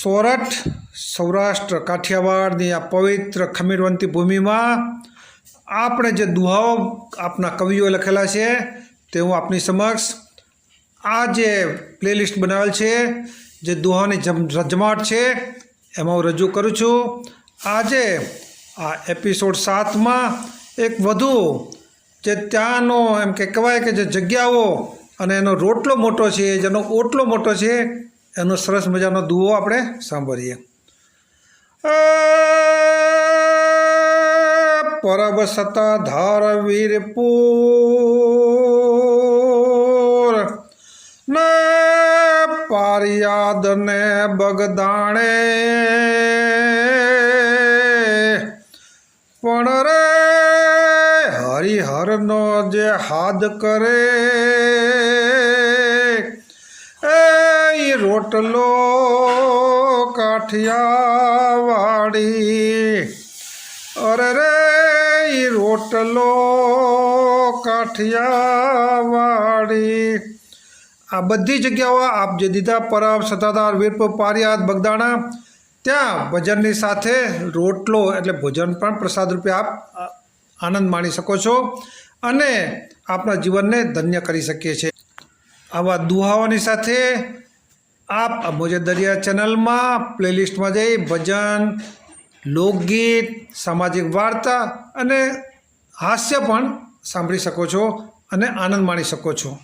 સોરઠ સૌરાષ્ટ્ર કાઠિયાવાડની આ પવિત્ર ખમીરવંતી ભૂમિમાં આપણે જે દુહાઓ આપના કવિઓ લખેલા છે તે હું આપની સમક્ષ આ જે પ્લેલિસ્ટ બનાવેલ છે જે દુહાની જમાટ છે એમાં હું રજૂ કરું છું। આજે આ એપિસોડ 7માં એક વધુ જે ત્યાંનો એમ કે કહેવાય કે જે જગ્યાઓ અને એનો રોટલો મોટો છે, જેનો ઓટલો મોટો છે, એનો સરસ મજાનો દુહો આપણે સાંભળીએ। પરબ સતાધાર વીરપુર ને પારિયાદ ને બગદાણે પણ રે હરિહરનો જે હાદ કરે એ રોટલો કાઠિયાવાડી, અરે રે રોટલો કાઠિયાવાડી। આ બધી જગ્યાઓ આપ જે દીધા પરબ સતાધાર વીરપુર પારિયાદ બગદાણા, ત્યાં ભજનની સાથે રોટલો એટલે ભોજન પણ પ્રસાદ રૂપે આપ આનંદ માણી શકો છો અને આપણા જીવનને ધન્ય કરી શકીએ છીએ। આવા દુહાઓની સાથે આપ મોજે દરિયા ચેનલમાં પ્લેલિસ્ટમાં જઈ ભજન, લોકગીત, સામાજિક વાર્તા અને હાસ્ય પણ સાંભળી શકો છો અને આનંદ માણી શકો છો।